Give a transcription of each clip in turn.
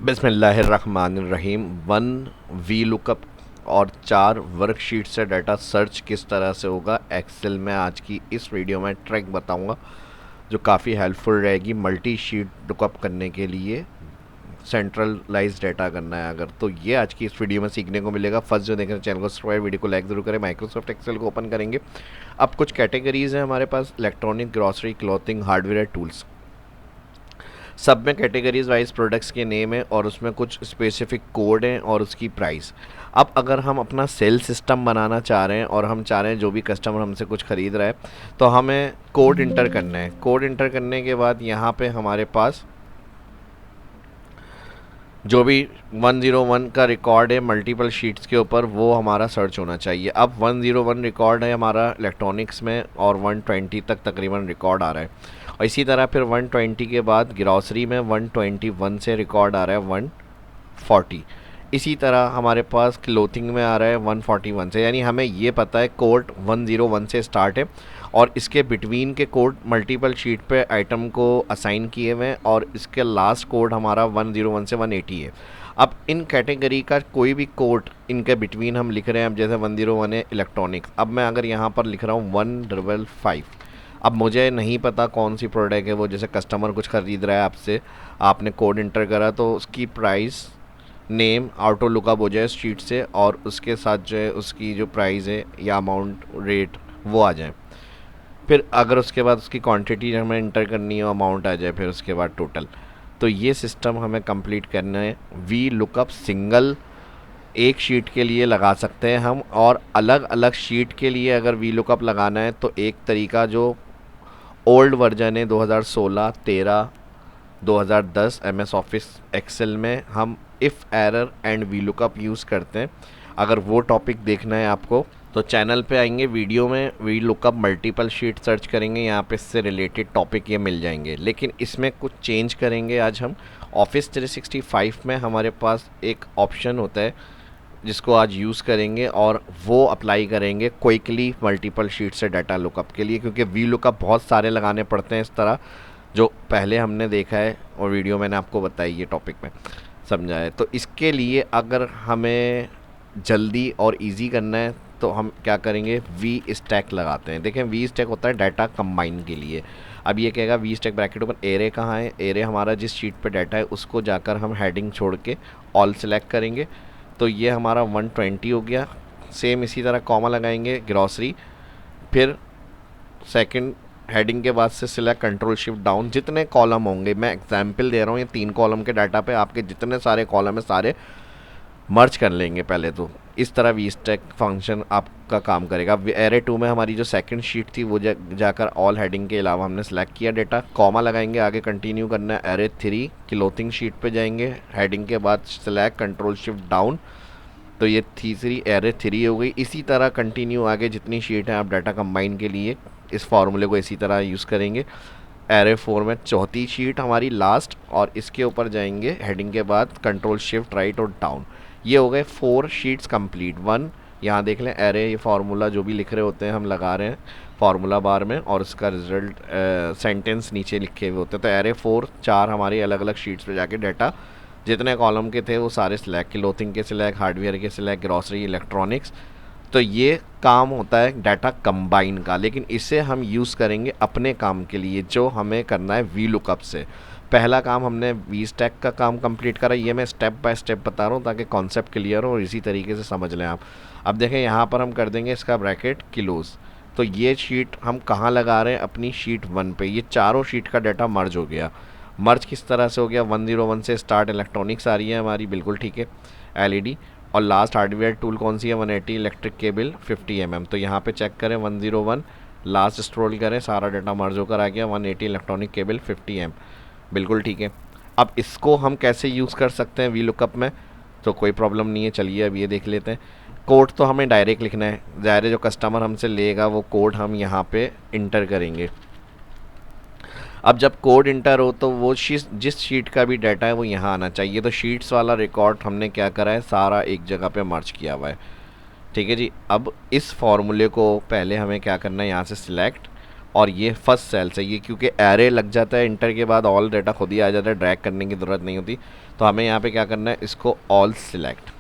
बिस्मिल्लाहिर्रहमानिर्रहीम। One V lookup और 4 worksheet से डाटा सर्च किस तरह से होगा एक्सेल में, आज की इस वीडियो में ट्रिक बताऊंगा जो काफ़ी हेल्पफुल रहेगी मल्टी शीट लुकअप करने के लिए। सेंट्रलाइज डाटा करना है अगर, तो ये आज की इस वीडियो में सीखने को मिलेगा। फर्स्ट जो देख रहे हैं चैनल को सब्सक्राइब, वीडियो को लाइक जरूर करें। माइक्रोसॉफ्ट एक्सेल को ओपन करेंगे। अब कुछ कैटेगरीज हैं हमारे पास: electronic, grocery, clothing, hardware, tools. सब में कैटेगरीज वाइज प्रोडक्ट्स के नेम है और उसमें कुछ स्पेसिफिक कोड हैं और उसकी प्राइस। अब अगर हम अपना सेल सिस्टम बनाना चाह रहे हैं और हम चाह रहे हैं जो भी कस्टमर हमसे कुछ ख़रीद रहा है तो हमें कोड इंटर करना है। कोड इंटर करने के बाद यहाँ पे हमारे पास जो भी 101 का रिकॉर्ड है मल्टीपल शीट्स के ऊपर वो हमारा सर्च होना चाहिए। अब 101 रिकॉर्ड है हमारा इलेक्ट्रॉनिक्स में और 120 तक तकरीबन रिकॉर्ड आ रहा है। और इसी तरह फिर 120 के बाद ग्रॉसरी में 121 से रिकॉर्ड आ रहा है 140। इसी तरह हमारे पास क्लोथिंग में आ रहा है 141 से, यानी हमें ये पता है कोड 101 से स्टार्ट है और इसके बिटवीन के कोड मल्टीपल शीट पे आइटम को असाइन किए हुए हैं और इसके लास्ट कोड हमारा 101 से 180 है। अब इन कैटेगरी का कोई भी कोड इनके बिटवीन हम लिख रहे हैं। अब जैसे 101 है इलेक्ट्रॉनिक्स, अब मैं अगर यहाँ पर लिख रहा हूँ 155। अब मुझे नहीं पता कौन सी प्रोडक्ट है वो, जैसे कस्टमर कुछ ख़रीद रहा है आपसे, आपने कोड इंटर करा तो उसकी प्राइस नेम ऑटो लुकअप हो जाए शीट से और उसके साथ जो है उसकी जो प्राइस है या अमाउंट रेट वो आ जाए। फिर अगर उसके बाद उसकी क्वांटिटी हमें इंटर करनी हो अमाउंट आ जाए, फिर उसके बाद टोटल। तो ये सिस्टम हमें कंप्लीट करना है। वी लुकअप सिंगल एक शीट के लिए लगा सकते हैं हम, और अलग अलग शीट के लिए अगर वी लुकअप लगाना है तो एक तरीका जो ओल्ड वर्जन है 2016, 13, 2010 एमएस ऑफिस एक्सेल में हम if error and V lookup use करते हैं। अगर वो टॉपिक देखना है आपको तो चैनल पे आएंगे, वीडियो में V lookup multiple sheet search करेंगे, यहाँ पे इससे रिलेटेड टॉपिक ये मिल जाएंगे। लेकिन इसमें कुछ चेंज करेंगे आज हम। ऑफिस 365 में हमारे पास एक ऑप्शन होता है जिसको आज यूज़ करेंगे और वो अप्लाई करेंगे क्विकली मल्टीपल शीट से डाटा लुकअप के लिए, क्योंकि वी लुकअप बहुत सारे लगाने पड़ते हैं इस तरह, जो पहले हमने देखा है और वीडियो मैंने आपको बताई ये टॉपिक में समझा है। तो इसके लिए अगर हमें जल्दी और इजी करना है तो हम क्या करेंगे, वी स्टैक लगाते हैं। देखें वी स्टैक होता है डाटा कंबाइन के लिए। अब ये कहेगा we stack bracket open, array कहाँ है, एरे हमारा जिस शीट पे डाटा है उसको जाकर हम हेडिंग छोड़ के ऑल सेलेक्ट करेंगे तो ये हमारा 120 हो गया। सेम इसी तरह कॉमा लगाएंगे ग्रॉसरी, फिर सेकंड हेडिंग के बाद से सिलेक्ट कंट्रोल शिफ्ट डाउन। जितने कॉलम होंगे, मैं एग्जाम्पल दे रहा हूँ, ये 3 कॉलम के डाटा पे आपके जितने सारे कॉलम है सारे मर्ज कर लेंगे पहले तो। इस तरह वी स्टैक फंक्शन आपका काम करेगा। एरे 2 में हमारी जो सेकंड शीट थी वो जाकर ऑल हेडिंग के अलावा हमने सेलेक्ट किया डाटा, कॉमा लगाएंगे, आगे कंटिन्यू करना है। एरे 3 क्लोथिंग शीट पे जाएंगे, हेडिंग के बाद सेलेक्ट कंट्रोल शिफ्ट डाउन, तो ये तीसरी एरे 3 हो गई। इसी तरह कंटिन्यू आगे जितनी शीट है आप डाटा कंबाइन के लिए इस फार्मूले को इसी तरह यूज़ करेंगे। एरे 4 में चौथी शीट हमारी लास्ट, और इसके ऊपर जाएंगे हेडिंग के बाद कंट्रोल शिफ्ट राइट और डाउन। ये हो गए 4 शीट्स कंप्लीट। 1 यहाँ देख लें, एरे ये फार्मूला जो भी लिख रहे होते हैं हम लगा रहे हैं फार्मूला बार में और उसका रिजल्ट सेंटेंस नीचे लिखे हुए होते हैं। तो एरे 4 4 हमारी अलग अलग शीट्स पे जाके डाटा जितने कॉलम के थे वो सारे सिलेक्ट, क्लोथिंग के सिलेक्ट, हार्डवेयर के सिलेक्ट, ग्रॉसरी, इलेक्ट्रॉनिक्स। तो ये काम होता है डाटा कंबाइन का, लेकिन इसे हम यूज़ करेंगे अपने काम के लिए जो हमें करना है वी लुकअप से। पहला काम हमने वी स्टैक का काम कंप्लीट करा, ये मैं स्टेप बाय स्टेप बता रहा हूँ ताकि कॉन्सेप्ट क्लियर हो और इसी तरीके से समझ लें आप। अब देखें यहाँ पर हम कर देंगे इसका ब्रैकेट क्लोज। तो ये शीट हम कहाँ लगा रहे हैं, अपनी शीट 1 पे। ये चारों शीट का डाटा मर्ज हो गया। मर्ज किस तरह से हो गया, 101 से स्टार्ट इलेक्ट्रॉनिक्स आ रही है हमारी, बिल्कुल ठीक है, एलईडी, और लास्ट हार्डवेयर टूल कौन सी है, 180, इलेक्ट्रिक केबल 50 mm। तो यहाँ पे चेक करें 101, लास्ट स्क्रॉल करें, सारा डाटा मर्ज होकर आ गया 180 इलेक्ट्रॉनिक केबल 50 mm, बिल्कुल ठीक है। अब इसको हम कैसे यूज़ कर सकते हैं वी लुकअप में, तो कोई प्रॉब्लम नहीं है, चलिए अब ये देख लेते हैं। कोड तो हमें डायरेक्ट लिखना है, ज़ाहिर है जो कस्टमर हमसे लेगा वो कोड हम यहाँ पे इंटर करेंगे। अब जब कोड इंटर हो तो वो जिस शीट का भी डाटा है वो यहाँ आना चाहिए। तो शीट्स वाला रिकॉर्ड हमने क्या करा है, सारा एक जगह पे मर्ज किया हुआ है, ठीक है जी। अब इस फॉर्मूले को पहले हमें क्या करना है, यहाँ से सिलेक्ट और ये फर्स्ट सेल से, ये क्योंकि एरे लग जाता है इंटर के बाद ऑल डाटा खुद ही आ जाता है, ड्रैग करने की ज़रूरत नहीं होती। तो हमें यहाँ पे क्या करना है, इसको ऑल सिलेक्ट,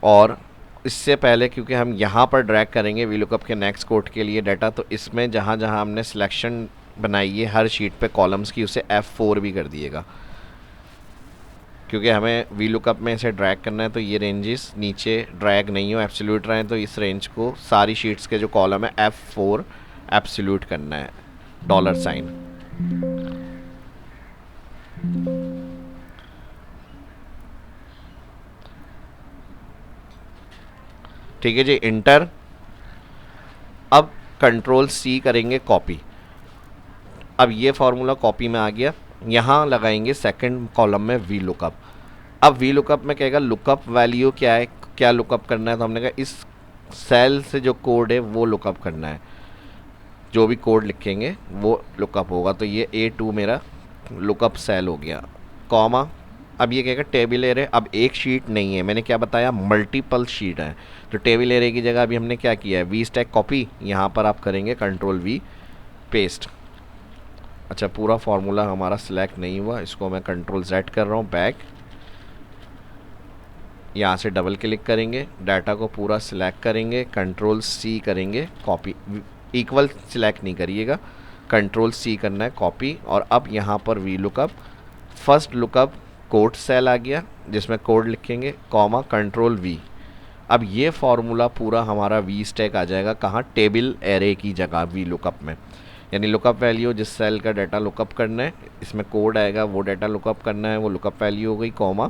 और इससे पहले क्योंकि हम यहाँ पर ड्रैग करेंगे वीलुकअप के नेक्स्ट कोड के लिए डाटा, तो इसमें जहाँ जहाँ हमने सिलेक्शन बनाई है हर शीट पे कॉलम्स की, उसे F4 भी कर दिएगा, क्योंकि हमें वीलुकअप में इसे ड्रैग करना है। तो ये रेंजेस नीचे ड्रैग नहीं हो, एब्सोल्यूट रहें, तो इस रेंज को सारी शीट्स के जो कॉलम है F4 एब्सोल्यूट करना है, $। ठीक है जी, इंटर। अब कंट्रोल C करेंगे कॉपी। अब ये फार्मूला कॉपी में आ गया, यहाँ लगाएंगे सेकंड कॉलम में वी लुकअप। अब वी लुकअप में कहेगा लुकअप वैल्यू क्या है, क्या लुकअप करना है, तो हमने कहा इस सेल से जो कोड है वो लुकअप करना है, जो भी कोड लिखेंगे वो लुकअप होगा। तो ये A2 मेरा लुकअप सेल हो गया, कॉमा। अब ये कहेगा टेबल एरे। अब एक शीट नहीं है, मैंने क्या बताया, मल्टीपल शीट है, तो टेबल एरे की जगह अभी हमने क्या किया है, वी स्टैक कॉपी, यहाँ पर आप करेंगे कंट्रोल V पेस्ट। अच्छा, पूरा फार्मूला हमारा सिलेक्ट नहीं हुआ, इसको मैं कंट्रोल Z कर रहा हूँ, बैक, यहाँ से डबल क्लिक करेंगे, डाटा को पूरा सिलेक्ट करेंगे, कंट्रोल C करेंगे कॉपी, इक्वल सिलेक्ट नहीं करिएगा, कंट्रोल C करना है कॉपी। और अब यहाँ पर we look up, first look up code cell आ गया जिसमें कोड लिखेंगे, कॉमा, कंट्रोल V। अब ये फार्मूला पूरा हमारा वी स्टैक आ जाएगा, कहाँ, टेबल एरे की जगह वी लुकअप में, यानी लुकअप वैल्यू जिस सेल का डाटा लुकअप करना है, इसमें कोड आएगा वो डाटा लुकअप करना है, वो लुकअप वैल्यू हो गई, कॉमा।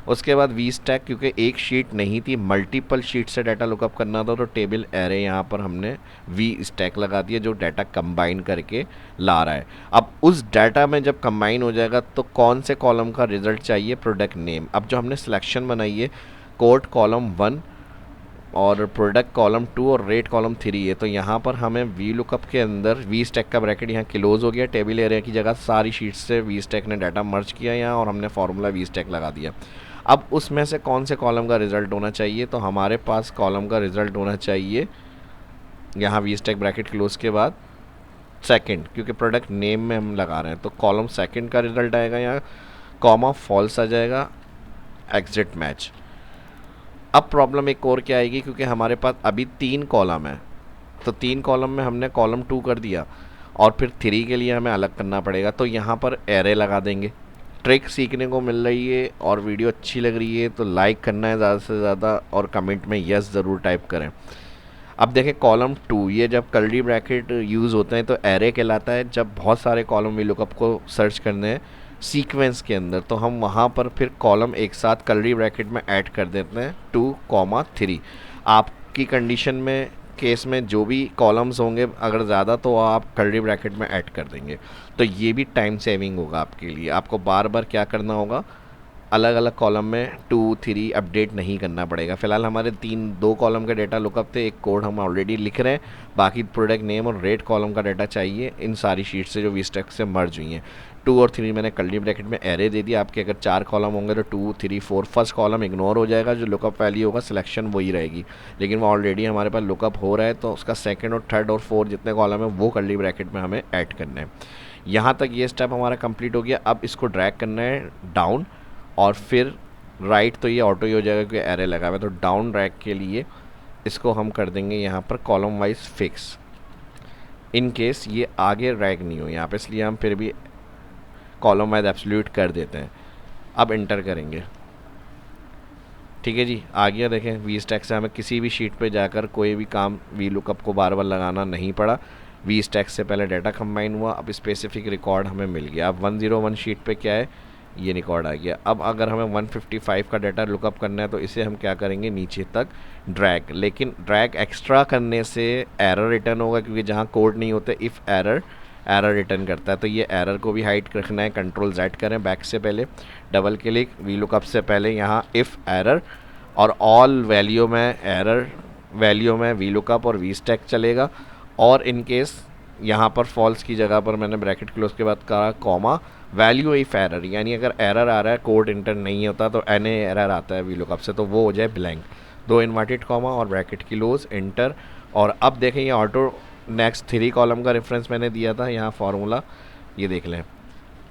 उसके बाद वी स्टैक, क्योंकि एक शीट नहीं थी, मल्टीपल शीट से डाटा लुकअप करना था, तो टेबल एरे यहाँ पर हमने वी स्टैक लगा दिया जो डाटा कंबाइन करके ला रहा है। अब उस डाटा में जब कंबाइन हो जाएगा तो कौन से कॉलम का रिजल्ट चाहिए, प्रोडक्ट नेम। अब जो हमने सिलेक्शन बनाई है, कोड कॉलम 1 और प्रोडक्ट कॉलम 2 और रेट कॉलम 3 है, तो यहाँ पर हमें वी लुकअप के अंदर वी स्टैक का ब्रैकेट यहाँ क्लोज हो गया, टेबल एरिया की जगह सारी शीट्स से वी स्टैक ने डाटा मर्ज किया यहाँ, और हमने फार्मूला वी स्टैक लगा दिया। अब उसमें से कौन से कॉलम का रिजल्ट होना चाहिए, तो हमारे पास कॉलम का रिजल्ट होना चाहिए यहाँ वी स्टैक ब्रैकेट क्लोज के बाद सेकंड, क्योंकि प्रोडक्ट नेम में हम लगा रहे हैं, तो कॉलम सेकंड का रिजल्ट आएगा यहाँ, कॉमा, फॉल्स आ जाएगा, एग्जिट मैच। अब प्रॉब्लम एक और क्या आएगी, क्योंकि हमारे पास अभी 3 कॉलम है, तो 3 कॉलम में हमने कॉलम 2 कर दिया और फिर 3 के लिए हमें अलग करना पड़ेगा, तो यहाँ पर एरे लगा देंगे। ट्रिक सीखने को मिल रही है और वीडियो अच्छी लग रही है तो लाइक करना है ज़्यादा से ज़्यादा, और कमेंट में यस ज़रूर टाइप करें। अब देखें कॉलम 2, ये जब कर्ली ब्रैकेट यूज़ होते हैं तो एरे कहलाता है, जब बहुत सारे कॉलम वी लुकअप को सर्च करने हैं सीक्वेंस के अंदर, तो हम वहाँ पर फिर कॉलम एक साथ कर्ली ब्रैकेट में ऐड कर देते हैं 2,3। आपकी कंडीशन में केस में जो भी कॉलम्स होंगे अगर ज़्यादा तो आप कर्ली ब्रैकेट में ऐड कर देंगे, तो ये भी टाइम सेविंग होगा आपके लिए। आपको बार बार क्या करना होगा, अलग अलग कॉलम में 2, 3 अपडेट नहीं करना पड़ेगा। फ़िलहाल हमारे 2 कॉलम का डेटा लुकअप थे, एक कोड हम ऑलरेडी लिख रहे हैं, बाकी प्रोडक्ट नेम और रेट कॉलम का डाटा चाहिए इन सारी शीट से जो वी स्टैक से मर्ज हुई हैं। 2 और 3 मैंने कर्ली ब्रैकेट में एरे दे दिया। आपके अगर 4 कॉलम होंगे तो 2, 3, 4 फर्स्ट कॉलम इग्नोर हो जाएगा, जो लुकअप वैल्यू होगा सिलेक्शन वही रहेगी, लेकिन वो ऑलरेडी हमारे पास लुकअप हो रहा है, तो उसका सेकंड और थर्ड और फोर्थ जितने कॉलम है वो कर्ली ब्रैकेट में हमें ऐड करना है। यहाँ तक ये स्टेप हमारा कंप्लीट हो गया। अब इसको ड्रैग करना है डाउन और फिर राइट, तो ये ऑटो ही हो जाएगा क्योंकि एरे लगा हुआ है, तो डाउन ड्रैग के लिए इसको हम कर देंगे यहाँ पर column wise fix, in case ये आगे ड्रैग नहीं हो यहाँ पे, इसलिए हम फिर भी कॉलम वाइज एब्सोल्यूट कर देते हैं। अब इंटर करेंगे, ठीक है जी, आ गया। देखें वी स्टैक से हमें किसी भी शीट पे जाकर कोई भी काम वी लुकअप को बार बार लगाना नहीं पड़ा, वी स्टैक से पहले डाटा कंबाइन हुआ, अब स्पेसिफिक रिकॉर्ड हमें मिल गया। अब 101 शीट पे क्या है, ये रिकॉर्ड आ गया। अब अगर हमें 155 का डाटा लुकअप करना है तो इसे हम क्या करेंगे, नीचे तक ड्रैग, लेकिन ड्रैग एक्स्ट्रा करने से एरर रिटर्न होगा, क्योंकि जहाँ कोड नहीं होते इफ़ एरर रिटर्न करता है, तो ये एरर को भी हाइड रखना है। कंट्रोल Z करें बैक से पहले, डबल क्लिक, वी लुकअप से पहले यहाँ इफ़ एरर, और ऑल वैल्यू में एरर वैल्यू में वी लुकअप और वी स्टैक चलेगा, और इन केस यहाँ पर फॉल्स की जगह पर मैंने ब्रैकेट क्लोज के बाद कहा कॉमा, वैल्यू इफ एरर, यानी अगर एरर आ रहा है कोड इंटर नहीं होता तो एन एरर आता है वी लुकअप से, तो वो हो जाए ब्लैंक, 2 इन्वर्टेड कॉमा और ब्रैकेट क्लोज, इंटर। और अब देखें ये ऑटो नेक्स्ट 3 कॉलम का रेफरेंस मैंने दिया था यहाँ फार्मूला, ये देख लें।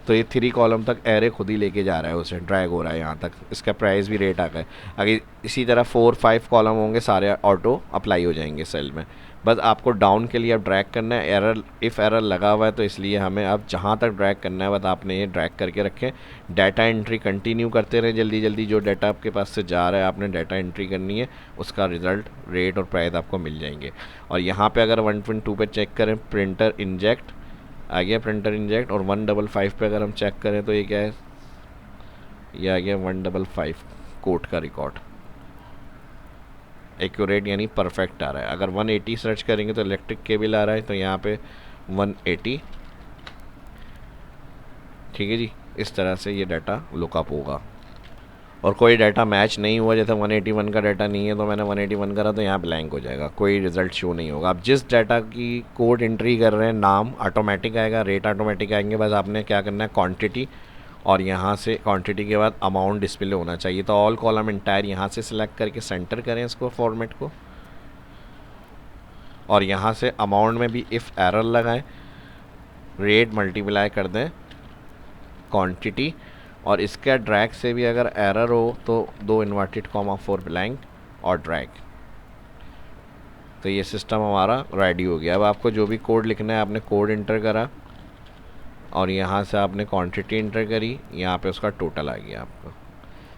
तो ये 3 कॉलम तक एरे खुद ही लेके जा रहा है, उसे ड्रैग हो रहा है यहाँ तक, इसका प्राइस भी रेट आ गया। अगर इसी तरह 4-5 कॉलम होंगे सारे ऑटो अप्लाई हो जाएंगे सेल में। बस आपको डाउन के लिए अब ड्रैग करना है। एरर, इफ़ एरर लगा हुआ है तो इसलिए हमें अब जहाँ तक ड्रैग करना है बस आपने ये ड्रैग करके रखें। डाटा एंट्री कंटिन्यू करते रहें, जल्दी जल्दी जो डाटा आपके पास से जा रहा है आपने डाटा एंट्री करनी है, उसका रिज़ल्ट, रेट और प्राइस आपको मिल जाएंगे। और यहाँ पे अगर 1.2 पे चेक करें, प्रिंटर इंजेक्ट आ गया, प्रिंटर इंजेक्ट। और 155 पे अगर हम चेक करें तो ये क्या है, ये आ गया 155 कोड का रिकॉर्ड, एक्यूरेट यानी परफेक्ट आ रहा है। अगर 180 सर्च करेंगे तो इलेक्ट्रिक केबल आ रहा है, तो यहाँ पे 180, ठीक है जी। इस तरह से ये डाटा लुकअप होगा। और कोई डाटा मैच नहीं हुआ, जैसे 181 का डाटा नहीं है तो मैंने 181 करा तो यहाँ ब्लैंक हो जाएगा, कोई रिजल्ट शो नहीं होगा। आप जिस डाटा की कोड एंट्री कर रहे हैं, नाम ऑटोमेटिक आएगा, रेट ऑटोमेटिक आएंगे। बस आपने क्या करना है, क्वांटिटी, और यहाँ से क्वांटिटी के बाद अमाउंट डिस्प्ले होना चाहिए। तो ऑल कॉलम इंटायर यहाँ से सिलेक्ट करके सेंटर करें इसको, फॉर्मेट को, और यहाँ से अमाउंट में भी इफ़ एरर लगाएं, रेट मल्टीप्लाई कर दें क्वांटिटी, और इसका ड्रैग से भी अगर एरर हो तो 2 इन्वर्टेड कॉमा 4 ब्लैंक और ड्रैग। तो ये सिस्टम हमारा रेडी हो गया। अब आपको जो भी कोड लिखना है आपने कोड इंटर करा, और यहाँ से आपने क्वांटिटी इंटर करी, यहाँ पे उसका टोटल आ गया आपको।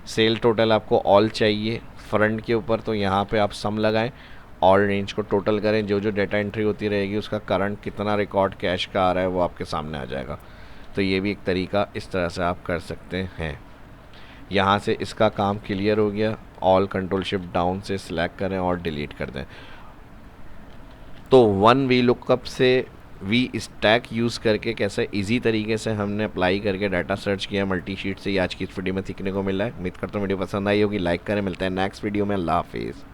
सेल टोटल आपको ऑल चाहिए फ्रंट के ऊपर, तो यहाँ पे आप सम लगाएं, ऑल रेंज को टोटल करें, जो जो डाटा एंट्री होती रहेगी उसका करंट कितना रिकॉर्ड कैश का आ रहा है वो आपके सामने आ जाएगा। तो ये भी एक तरीका, इस तरह से आप कर सकते हैं। यहाँ से इसका काम क्लियर हो गया। ऑल कंट्रोल शिफ्ट डाउन से सिलेक्ट करें और डिलीट कर दें। तो 1 वी लुकअप से वी स्टैक यूज़ करके कैसे इजी तरीके से हमने अप्लाई करके डाटा सर्च किया मल्टी शीट से, ये आज की इस वीडियो में सीखने को मिला है। उम्मीद करता हूँ वीडियो पसंद आई होगी। लाइक करें, मिलते हैं नेक्स्ट वीडियो में। अल्लाह हाफिज़।